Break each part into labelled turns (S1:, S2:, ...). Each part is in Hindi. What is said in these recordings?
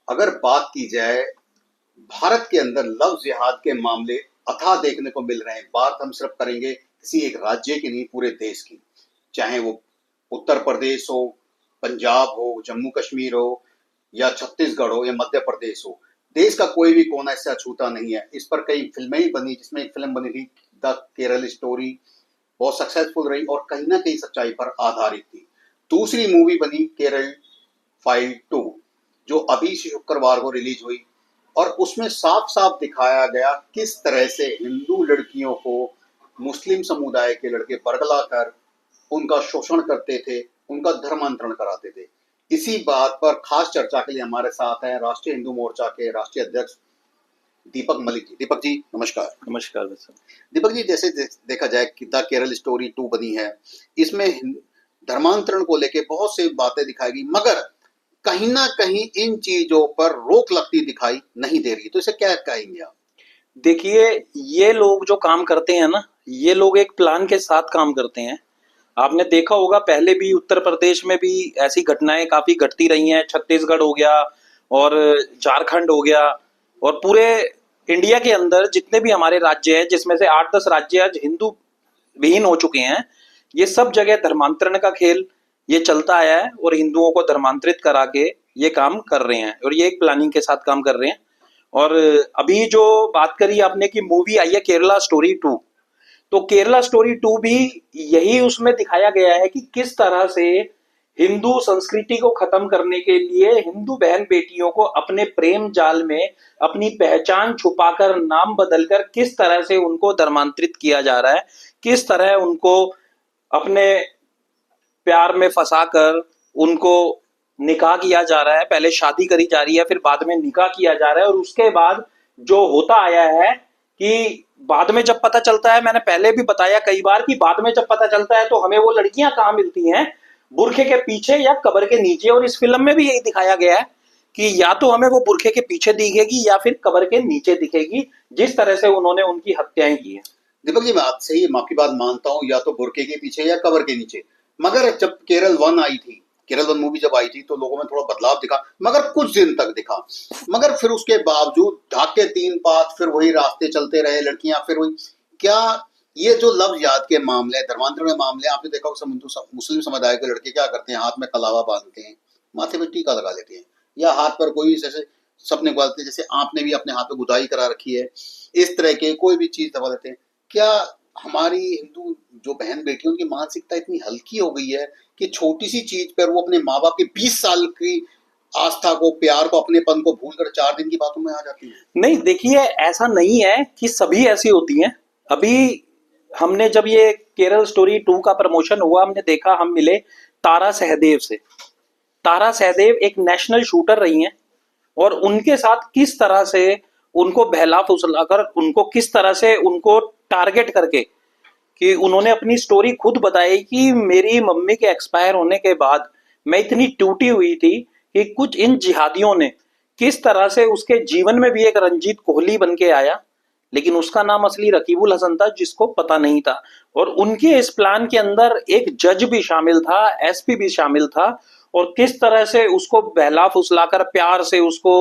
S1: अगर बात की जाए भारत के अंदर लव जिहाद के मामले अथाह देखने को मिल रहे हैं। बात हम सिर्फ करेंगे किसी एक राज्य की नहीं, पूरे देश की। चाहे वो उत्तर प्रदेश हो, पंजाब हो, जम्मू कश्मीर हो, या छत्तीसगढ़ हो, या मध्य प्रदेश हो, देश का कोई भी कोना इससे अछूता नहीं है। इस पर कई फिल्में ही बनी, जिसमें एक फिल्म बनी थी द केरल स्टोरी, बहुत सक्सेसफुल रही और कहीं ना कहीं सच्चाई पर आधारित थी। दूसरी मूवी बनी केरल फाइल 2, जो अभी शुक्रवार को रिलीज हुई, और उसमें साफ साफ दिखाया गया किस तरह से हिंदू लड़कियों को मुस्लिम समुदाय के लड़के बरगला कर उनका शोषण करते थे, उनका धर्मांतरण कराते थे। इसी बात पर खास चर्चा के लिए हमारे साथ हैं राष्ट्रीय हिंदू मोर्चा के राष्ट्रीय अध्यक्ष दीपक मलिक जी। दीपक जी नमस्कार।
S2: नमस्कार सर।
S1: दीपक जी, जैसे देखा जाए कि द केरल स्टोरी 2 बनी है, इसमें धर्मांतरण को लेके बहुत सी बातें दिखाई गई, मगर कहीं ना कहीं इन चीजों पर रोक लगती दिखाई नहीं दे रही। तो इसे क्या कहेंगे आप?
S2: देखिए, ये लोग जो काम करते हैं ना, ये लोग एक प्लान के साथ काम करते हैं। आपने देखा होगा, पहले भी उत्तर प्रदेश में भी ऐसी घटनाएं काफी घटती रही हैं। छत्तीसगढ़ हो गया और झारखंड हो गया, और पूरे इंडिया के अंदर जितने भी हमारे राज्य हैं, जिसमें से 8-10 राज्य आज हिंदू विहीन हो चुके हैं, ये सब जगह धर्मांतरण का खेल ये चलता आया है और हिंदुओं को धर्मांतरित करा के ये काम कर रहे हैं, और ये एक प्लानिंग के साथ काम कर रहे हैं। और अभी जो बात करी आपने कि मूवी आई है केरला स्टोरी 2, तो केरला स्टोरी 2 भी यही उसमें दिखाया गया है कि किस तरह से हिंदू संस्कृति को खत्म करने के लिए हिंदू बहन बेटियों को अपने प्रेम जाल में अपनी पहचान छुपाकर, नाम बदलकर किस तरह से उनको धर्मांतरित किया जा रहा है, किस तरह उनको अपने प्यार में फंसाकर उनको निकाह किया जा रहा है। पहले शादी करी जा रही है, फिर बाद में निकाह किया जा रहा है, और उसके बाद जो होता आया है कि बाद में जब पता चलता है, मैंने पहले भी बताया कई बार कि बाद में जब पता चलता है तो हमें वो लड़कियां कहाँ मिलती हैं, बुरखे के पीछे या कब्र के नीचे। और इस फिल्म में भी यही दिखाया गया है कि या तो हमें वो बुरखे के पीछे दिखेगी या फिर कब्र के नीचे दिखेगी, जिस तरह से उन्होंने उनकी हत्याएं की है।
S1: दीपक जी, मैं आपसे ही आपकी बात मानता हूँ, या तो बुरके के पीछे या कबर के नीचे, मगर जब केरल 1 आई थी, केरल 1 मूवी जब आई थी, तो लोगों में थोड़ा बदलाव दिखा, मगर कुछ दिन तक दिखा। मगर फिर उसके बावजूद ढाक के 3 पात फिर वही रास्ते चलते रहे, लड़कियां फिर वही। क्या ये जो लव जिहाद के मामले, धर्मांतरण के मामले, आपने देखा मुस्लिम समुदाय के लड़के क्या करते हैं, हाथ में कलावा बांधते हैं, माथे पे टीका लगा लेते हैं, या हाथ पर कोई जैसे सपने बोलते हैं, जैसे आपने भी अपने हाथ पे गुदाई करा रखी है, इस तरह के कोई भी चीज दबा देते हैं। क्या हमारी हिंदू जो बहन बेटियों की मानसिकता इतनी हल्की हो गई है कि छोटी सी चीज पर वो अपने माँ बाप की 20 साल की आस्था को, प्यार को, अपनेपन को भूलकर 4 दिन की बातों में आ जाती है?
S2: नहीं, देखिए, ऐसा नहीं है कि सभी ऐसी होती हैं। अभी हमने जब ये केरल स्टोरी 2 का प्रमोशन हुआ, हमने देखा, हम मिले तारा सहदेव से। तारा सहदेव एक नेशनल शूटर रही हैं, और उनके साथ किस तरह से उनको बहला फुसलाकर, उनको किस तरह से उनको टारगेट करके, कि उन्होंने अपनी स्टोरी खुद बताई कि मेरी मम्मी के एक्सपायर होने के बाद मैं इतनी टूटी हुई थी कि कुछ इन जिहादियों ने किस तरह से उसके जीवन में भी एक रंजीत कोहली बन के आया, लेकिन उसका नाम असली रकीबुल हसन था, जिसको पता नहीं था। और उनके इस प्लान के अंदर एक जज भी शामिल था, एसपी भी शामिल था, और किस तरह से उसको बहला फुसलाकर प्यार से उसको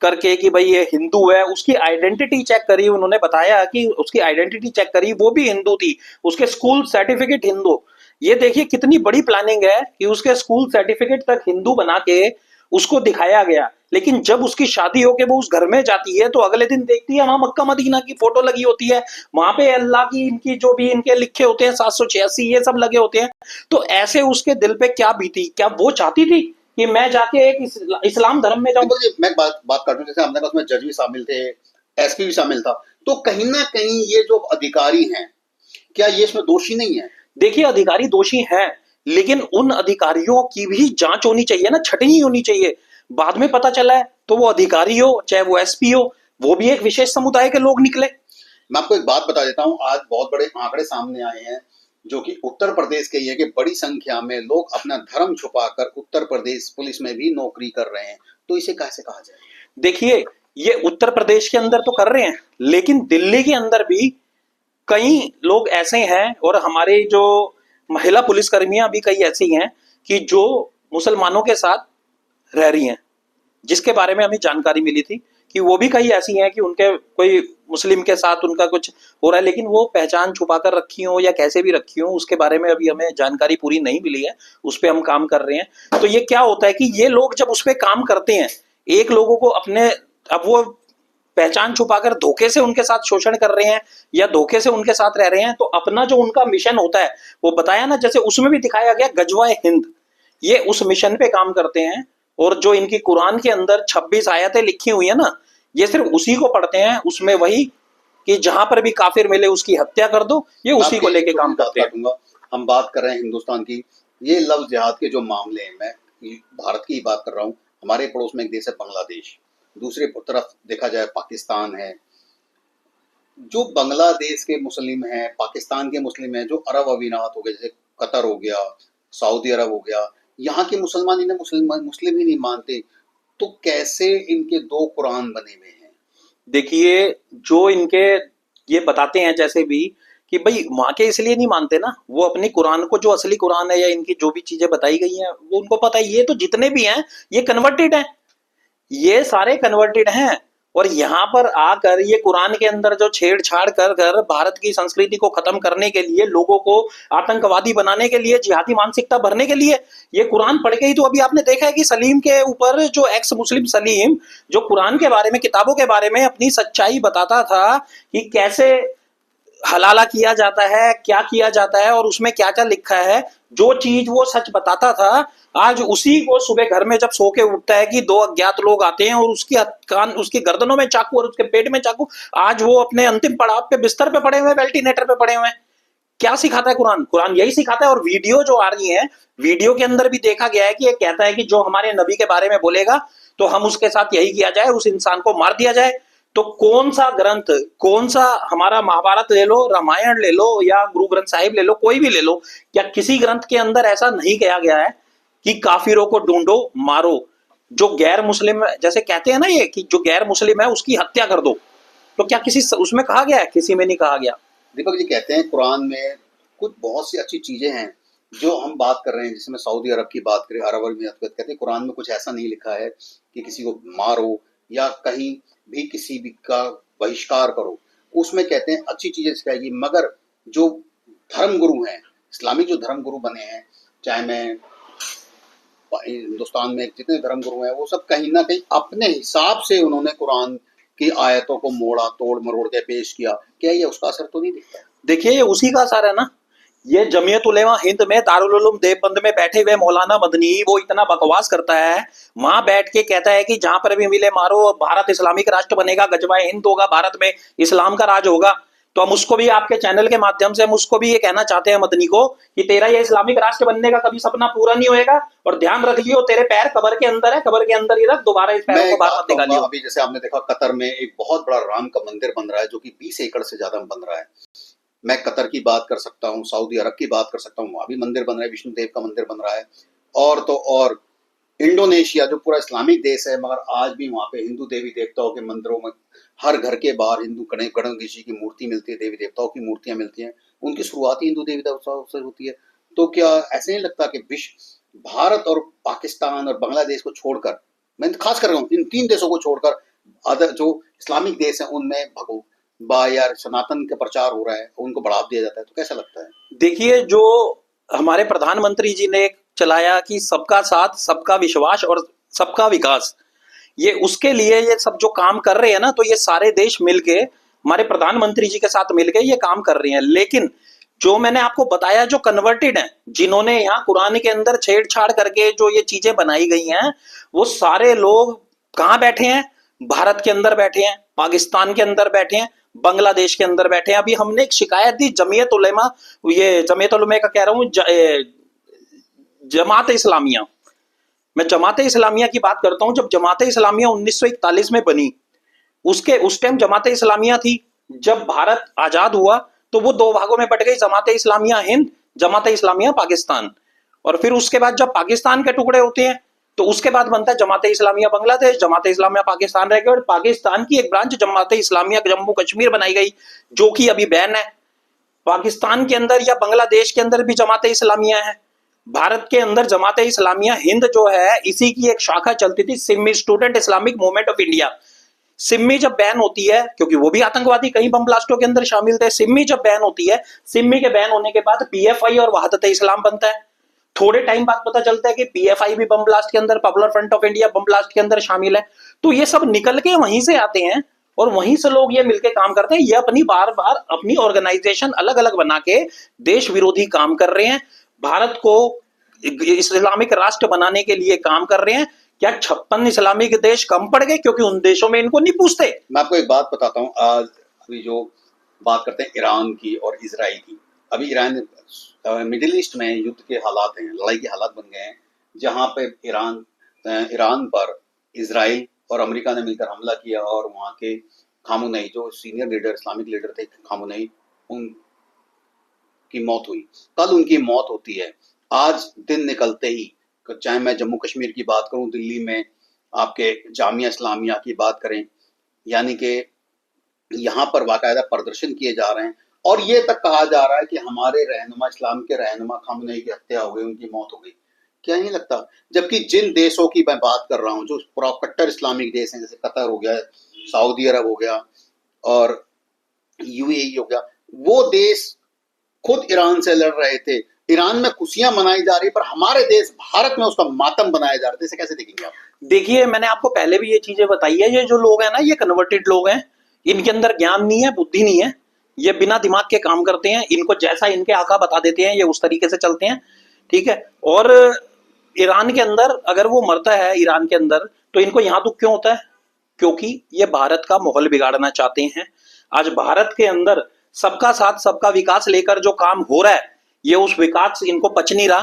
S2: करके कि भाई ये हिंदू है, उसकी आइडेंटिटी चेक करी। उन्होंने बताया कि उसकी आइडेंटिटी चेक करी, वो भी हिंदू थी, उसके स्कूल सर्टिफिकेट हिंदू। ये देखिए कितनी बड़ी प्लानिंग है कि उसके स्कूल सर्टिफिकेट तक हिंदू बना के उसको दिखाया गया। लेकिन जब उसकी शादी होके वो उस घर में जाती है, तो अगले दिन देखती है वहां मक्का मदीना की फोटो लगी होती है, वहां पे अल्लाह की इनकी जो भी इनके लिखे होते हैं 786 ये सब लगे होते हैं। तो ऐसे उसके दिल पे क्या बीती, क्या वो चाहती थी कि मैं जाके एक इस्लाम धर्म में जाऊं?
S1: मैं बात कर रहा हूँ, जैसे हमने कहा उसमें जज भी शामिल थे, एसपी भी शामिल था, तो कहीं ना कहीं ये जो अधिकारी हैं, क्या ये इसमें दोषी नहीं है?
S2: देखिए, अधिकारी दोषी हैं, लेकिन उन अधिकारियों की भी जांच होनी चाहिए ना, छटनी होनी चाहिए। बाद में पता चला है तो वो अधिकारी हो चाहे वो एसपी हो, वो भी एक विशेष समुदाय के लोग निकले।
S1: मैं आपको एक बात बता देता हूँ, आज बहुत बड़े आंकड़े सामने आए हैं, जो कि उत्तर प्रदेश के ये, कि बड़ी संख्या में लोग अपना धर्म छुपाकर उत्तर प्रदेश पुलिस में भी नौकरी कर रहे हैं। तो इसे कैसे कहा जाए?
S2: देखिए, ये उत्तर प्रदेश के अंदर तो कर रहे हैं, लेकिन दिल्ली के अंदर भी कई लोग ऐसे हैं, और हमारे जो महिला पुलिसकर्मियां भी कई ऐसी हैं कि जो मुसलमानों के साथ रह रही हैं। जिसके बारे में हमें जानकारी मिली थी कि वो भी कई ऐसी हैं कि उनके कोई मुस्लिम के साथ उनका कुछ हो रहा है, लेकिन वो पहचान छुपा कर रखी हो या कैसे भी रखी हो उसके बारे में अभी हमें जानकारी पूरी नहीं मिली है। उस पर हम काम कर रहे हैं। तो ये क्या होता है कि ये लोग जब उस पर काम करते हैं, एक लोगों को अपने, अब वो पहचान छुपाकर धोखे से उनके साथ शोषण कर रहे हैं या धोखे से उनके साथ रह रहे हैं, तो अपना जो उनका मिशन होता है, वो बताया ना, जैसे उसमें भी दिखाया गया गजवाए हिंद, ये उस मिशन पे काम करते हैं। और जो इनकी कुरान के अंदर 26 आयतें लिखी हुई है ना, ये सिर्फ उसी को पढ़ते हैं। उसमें वही कि जहां पर भी काफिर मिले उसकी हत्या कर दो, ये उसी को लेके काम करते हैं।
S1: हम बात कर रहे हैं हिंदुस्तान की, ये लव जिहाद के जो मामले हैं, मैं भारत की बात कर रहा हूँ। हमारे पड़ोस में एक देश है बांग्लादेश, दूसरे तरफ देखा जाए पाकिस्तान है। जो बांग्लादेश के मुस्लिम हैं, पाकिस्तान के मुस्लिम हैं, जो अरब अमीरात हो गए, जैसे कतर हो गया, सऊदी अरब हो गया, यहाँ के मुसलमान इन्हें मुस्लिम ही नहीं मानते, तो कैसे इनके दो कुरान बने हुए हैं?
S2: देखिए, जो इनके ये बताते हैं जैसे भी कि भाई वहां के इसलिए नहीं मानते ना, वो अपनी कुरान को, जो असली कुरान है या इनकी जो भी चीजें बताई गई हैं, वो उनको पता है। ये तो जितने भी हैं ये कन्वर्टेड हैं, ये सारे कन्वर्टेड हैं। और यहाँ पर आकर ये कुरान के अंदर जो छेड़छाड़ कर कर भारत की संस्कृति को खत्म करने के लिए, लोगों को आतंकवादी बनाने के लिए, जिहादी मानसिकता भरने के लिए, ये कुरान पढ़ के ही तो अभी आपने देखा है कि सलीम के ऊपर जो एक्स मुस्लिम सलीम, जो कुरान के बारे में, किताबों के बारे में अपनी सच्चाई बताता था कि कैसे हलाला किया जाता है, क्या किया जाता है और उसमें क्या क्या लिखा है, जो चीज वो सच बताता था, आज उसी को सुबह घर में जब सो के उठता है कि दो अज्ञात लोग आते हैं और उसकी कान, उसकी गर्दनों में चाकू और उसके पेट में चाकू, आज वो अपने अंतिम पड़ाव पे बिस्तर पे पड़े हुए, वेंटिलेटर पे पड़े हुए हैं। क्या सिखाता है कुरान? कुरान यही सिखाता है। और वीडियो जो आ रही है, वीडियो के अंदर भी देखा गया है कि ये कहता है कि जो हमारे नबी के बारे में बोलेगा तो हम उसके साथ यही किया जाए, उस इंसान को मार दिया जाए। तो कौन सा ग्रंथ, कौन सा, हमारा महाभारत ले लो, रामायण ले लो या गुरु ग्रंथ साहिब ले लो, कोई भी ले लो, क्या किसी ग्रंथ के अंदर ऐसा नहीं कहा गया है कि काफिरों को ढूंढो, मारो, जो गैर मुस्लिम, जैसे कहते हैं ना ये कि जो गैर मुस्लिम है उसकी हत्या कर दो, तो क्या किसी उसमें कहा गया है? किसी में नहीं कहा गया।
S1: दीपक जी कहते हैं कुरान में कुछ बहुत सी अच्छी चीजें हैं जो हम बात कर रहे हैं, जिसमें सऊदी अरब की बात करें, अरब अमीरात की बात, कहते हैं कुरान में कुछ ऐसा नहीं लिखा है कि किसी को मारो या कहीं भी किसी भी का बहिष्कार करो। उसमें कहते हैं अच्छी चीजें सिखाएगी, मगर जो धर्म गुरु हैं, इस्लामिक जो धर्म गुरु बने हैं, चाहे मैं हिंदुस्तान में जितने धर्म गुरु हैं, वो सब कहीं ना कहीं अपने हिसाब से उन्होंने कुरान की आयतों को मोड़ा, तोड़ मरोड़ के पेश किया। क्या ये उसका असर तो नहीं दिखता?
S2: देखिए, ये उसी का असर है ना। ये जमीयत उलेमा हिंद में दारुल उलूम देवबंद में बैठे हुए मौलाना मदनी, वो इतना बकवास करता है, वहां बैठ के कहता है कि जहां पर भी मिले मारो, भारत इस्लामिक राष्ट्र बनेगा, गजवाए हिंद होगा, भारत में इस्लाम का राज होगा। तो हम उसको भी, आपके चैनल के माध्यम से हम उसको भी ये कहना चाहते हैं मदनी को कि तेरा ये इस्लामिक राष्ट्र बनने का कभी सपना पूरा नहीं होएगा, और ध्यान रख लियो तेरे पैर कब्र के अंदर है, कब्र के अंदर ही रख, दोबारा इस पैरों को बाहर मत निकालियो।
S1: अभी जैसे आपने देखा कतर में एक बहुत बड़ा राम का मंदिर बन रहा है, जो कि 20 एकड़ से ज्यादा बन रहा है। मैं कतर की बात कर सकता हूँ, सऊदी अरब की बात कर सकता हूँ, वहां भी मंदिर बन रहा है, विष्णु देव का मंदिर बन रहा है। और तो और इंडोनेशिया जो पूरा इस्लामिक देश है, मगर आज भी वहां पे हिंदू देवी देवताओं के मंदिरों में हर घर के बाहर हिंदू गणेश जी की मूर्ति मिलती है, देवी देवताओं की मूर्तियां मिलती हैं। उनकी शुरुआत ही हिंदू देवी देवताओं से होती है। तो क्या ऐसे नहीं लगता कि विश्व, भारत और पाकिस्तान और बांग्लादेश को छोड़कर, मैं खास कर रहा हूँ इन 3 देशों को छोड़कर, अदर जो इस्लामिक देश है उनमें भगवा या सनातन का प्रचार हो रहा है, उनको बढ़ावा दिया जाता है, तो कैसा लगता है?
S2: देखिए, जो हमारे प्रधानमंत्री जी ने चलाया कि सबका साथ, सबका विश्वास और सबका विकास, ये उसके लिए ये सब जो काम कर रहे हैं ना, तो ये सारे देश मिलके हमारे प्रधानमंत्री जी के साथ मिलके ये काम कर रहे हैं। लेकिन जो मैंने आपको बताया, जो कन्वर्टेड हैं, जिन्होंने यहाँ कुरान के अंदर छेड़छाड़ करके जो ये चीजें बनाई गई हैं, वो सारे लोग कहाँ बैठे हैं? भारत के अंदर बैठे हैं, पाकिस्तान के अंदर बैठे हैं, बांग्लादेश के अंदर बैठे हैं। अभी हमने एक शिकायत दी जमीयत उलेमा, ये जमीयत उलेमा का कह रहा हूँ, जमात इस्लामिया, मैं जमात इस्लामिया की बात करता हूं। जब जमात इस्लामिया 1941 में बनी, उसके उस टाइम जमात इस्लामिया थी। जब भारत आजाद हुआ तो वो 2 भागों में बट गई, जमात इस्लामिया हिंद, जमात इस्लामिया पाकिस्तान। और फिर उसके बाद जब पाकिस्तान के टुकड़े होते हैं तो उसके बाद बनता है जमात इस्लामिया बांग्लादेश, जमात इस्लामिया पाकिस्तान रह गया, और पाकिस्तान की एक ब्रांच जमात इस्लामिया जम्मू कश्मीर बनाई गई, जो कि अभी बैन है। पाकिस्तान के अंदर या बांग्लादेश के अंदर भी जमात इस्लामिया है, भारत के अंदर जमाते इस्लामिया हिंद जो है, इसी की एक शाखा चलती थी, Simi, student Islamic movement of India. Simi जब बैन होती है, क्योंकि वो भी आतंकवादी कई बम ब्लास्टों के अंदर शामिल थे, सिमी जब बैन होती है, सिमी के बैन होने के बाद पीएफआई और वहादत इस्लाम बनता है। थोड़े टाइम बाद पता चलता है कि पीएफआई भी बम ब्लास्ट के अंदर, popular front of India bomb blast के अंदर शामिल है। तो ये सब निकल के वहीं से आते हैं और वहीं से लोग ये मिलके काम करते हैं। ये अपनी बार बार अपनी ऑर्गेनाइजेशन अलग अलग बना के देश विरोधी काम कर रहे हैं, भारत को इस्लामिक राष्ट्र बनाने के लिए काम कर रहे हैं। क्या 56 इस्लामिक देश कम पड़ गए क्योंकि उन देशों में इनको नहीं पूछते?
S1: मैं आपको एक बात बताता हूँ। आज अभी जो बात करते हैं ईरान की और इजराइल की, अभी ईरान मिडिल ईस्ट में युद्ध के हालात हैं, लड़ाई के हालात बन गए हैं, जहां पे ईरान पर इजराइल और अमेरिका ने मिलकर हमला किया और वहां के खामुनई, जो सीनियर लीडर, इस्लामिक लीडर थे खामुनई, उनकी मौत हुई। कल उनकी मौत होती है। आज दिन निकलते ही, चाहे मैं जम्मू कश्मीर की बात करूं, दिल्ली में आपके जामिया इस्लामिया की बात करें, यानी कि यहाँ पर बाकायदा प्रदर्शन किए जा रहे हैं और ये तक कहा जा रहा है कि हमारे रहनुमा, इस्लाम के रहनुमा खामनेई की हत्या हो गई, उनकी मौत हो गई। क्या नहीं लगता? जबकि जिन देशों की मैं बात कर रहा हूँ, जो पूरा कट्टर इस्लामिक देश हैं, जैसे कतर हो गया, सऊदी अरब हो गया और यूएई हो गया, वो देश खुद ईरान से लड़ रहे थे। ईरान में खुशियां मनाई जा रही, पर हमारे देश भारत में उसका मातम बनाया जा रहा है। इसे कैसे देखेंगे आप?
S2: देखिए, मैंने आपको पहले भी ये चीजें बताई है, ये जो लोग हैं ना, ये कन्वर्टेड लोग हैं, इनके अंदर ज्ञान नहीं है, बुद्धि नहीं है, ये बिना दिमाग के काम करते हैं, इनको जैसा इनके आका बता देते हैं ये उस तरीके से चलते हैं, ठीक है। और ईरान के अंदर अगर वो मरता है ईरान के अंदर, तो इनको यहाँ दुख क्यों होता है? क्योंकि ये भारत का माहौल बिगाड़ना चाहते हैं। आज भारत के अंदर सबका साथ सबका विकास लेकर जो काम हो रहा है, ये उस विकास इनको पच नहीं रहा,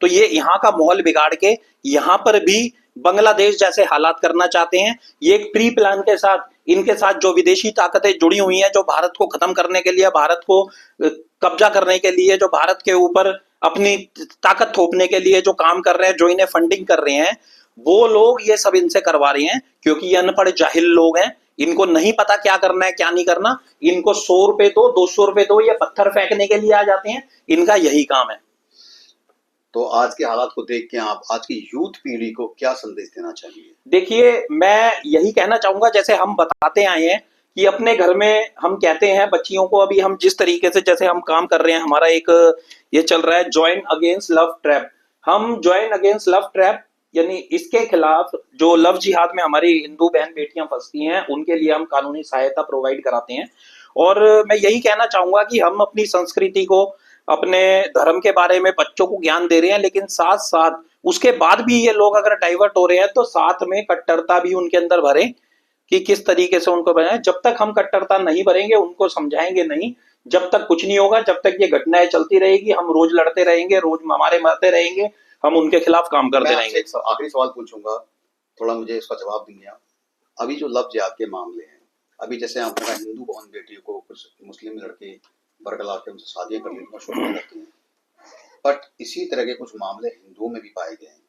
S2: तो ये यहाँ का माहौल बिगाड़ के यहाँ पर भी बांग्लादेश जैसे हालात करना चाहते हैं। ये एक प्री प्लान के साथ, इनके साथ जो विदेशी ताकतें जुड़ी हुई हैं, जो भारत को खत्म करने के लिए, भारत को कब्जा करने के लिए, जो भारत के ऊपर अपनी ताकत थोपने के लिए जो काम कर रहे हैं, जो इन्हें फंडिंग कर रहे हैं, वो लोग ये सब इनसे करवा रहे हैं। क्योंकि ये अनपढ़ जाहिल लोग हैं, इनको नहीं पता क्या करना है क्या नहीं करना। इनको 100 रुपए दो, 200 रुपए दो, ये पत्थर फेंकने के लिए आ जाते हैं, इनका यही काम है।
S1: तो आज के हालात को देख के आप आज की यूथ पीढ़ी को क्या संदेश देना चाहिए?
S2: देखिए, मैं यही कहना चाहूंगा, जैसे हम बताते आए हैं कि अपने घर में हम कहते हैं बच्चियों को, अभी हम जिस तरीके से जैसे हम काम कर रहे हैं, हमारा एक ये चल रहा है ज्वाइन अगेंस्ट लव ट्रैप। हम ज्वाइन अगेंस्ट लव ट्रैप यानी इसके खिलाफ, जो लव जिहाद में हमारी हिंदू बहन बेटियां फंसती हैं, उनके लिए हम कानूनी सहायता प्रोवाइड कराते हैं। और मैं यही कहना चाहूंगा कि हम अपनी संस्कृति को, अपने धर्म के बारे में बच्चों को ज्ञान दे रहे हैं, लेकिन साथ साथ उसके बाद भी ये लोग अगर डाइवर्ट हो रहे हैं, तो साथ में कट्टरता भी उनके अंदर भरे कि किस तरीके से उनको बनाए। जब तक हम कट्टरता नहीं भरेंगे, उनको समझाएंगे नहीं, जब तक कुछ नहीं होगा। जब तक ये घटनाएं चलती रहेगी, हम रोज लड़ते रहेंगे, रोज हमारे मरते रहेंगे, हम उनके खिलाफ काम करते रहेंगे।
S1: एक आखिरी सवाल पूछूंगा, थोड़ा मुझे इसका जवाब देंगे आप? अभी जो लव जिहाद के मामले हैं, अभी जैसे आपने कहा हिंदू बहन बेटियों को कुछ मुस्लिम लड़के बरगला के उनसे शादियां कर लेते हैं, शोषण करते हैं, बट इसी तरह के कुछ मामले हिंदुओं में भी पाए गए हैं,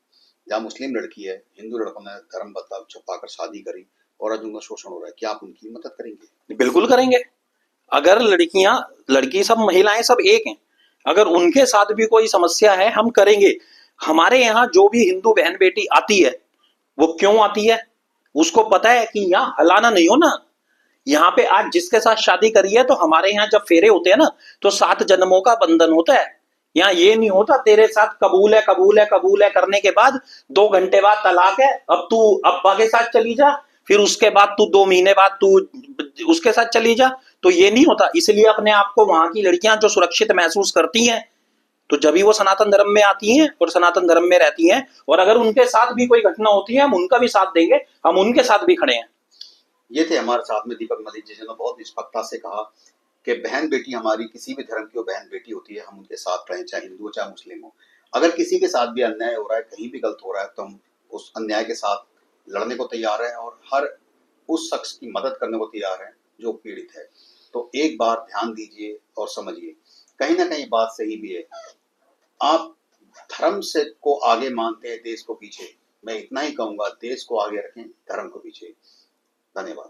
S1: जहाँ मुस्लिम लड़की है, हिंदू लड़कों ने धर्म बदलाव छुपाकर शादी करी और आज उनका शोषण हो रहा है। क्या आप उनकी मदद करेंगे?
S2: बिल्कुल करेंगे। अगर लड़की सब महिलाएं सब एक हैं, अगर उनके साथ भी कोई समस्या है, हम करेंगे। हमारे यहाँ जो भी हिंदू बहन बेटी आती है, वो क्यों आती है? उसको पता है कि यहाँ हलाना नहीं हो ना। यहाँ पे आज जिसके साथ शादी करी है, तो हमारे यहाँ जब फेरे होते हैं ना, तो 7 जन्मों का बंधन होता है। यहाँ ये नहीं होता तेरे साथ कबूल है कबूल है कबूल है करने के बाद 2 घंटे बाद तलाक है, अब तू अब्बा के साथ चली जा, फिर उसके बाद तू 2 महीने बाद तू उसके साथ चली जा। तो ये नहीं होता। इसलिए अपने आप को वहां की लड़कियां जो सुरक्षित महसूस करती हैं, तो जब भी वो सनातन धर्म में आती हैं और सनातन धर्म में रहती हैं, और अगर उनके साथ भी कोई घटना होती है, हम उनका भी साथ देंगे, हम उनके साथ भी खड़े हैं।
S1: ये थे हमारे साथ में दीपक मलिक जी, जिन्होंने बहुत निष्पक्षता से कहा कि बहन बेटी हमारी किसी भी धर्म की वो बहन बेटी होती है, हम उनके साथ रहें, चाहे हिंदू हो चाहे मुस्लिम हो। अगर किसी के साथ भी अन्याय हो रहा है, कहीं भी गलत हो रहा है, तो हम उस अन्याय के साथ लड़ने को तैयार हैं और हर उस शख्स की मदद करने को तैयार हैं जो पीड़ित है। तो एक बार ध्यान दीजिए और समझिए, कहीं ना कहीं बात सही भी है। आप धर्म से को आगे मानते हैं, देश को पीछे। मैं इतना ही कहूंगा, देश को आगे रखें, धर्म को पीछे। धन्यवाद।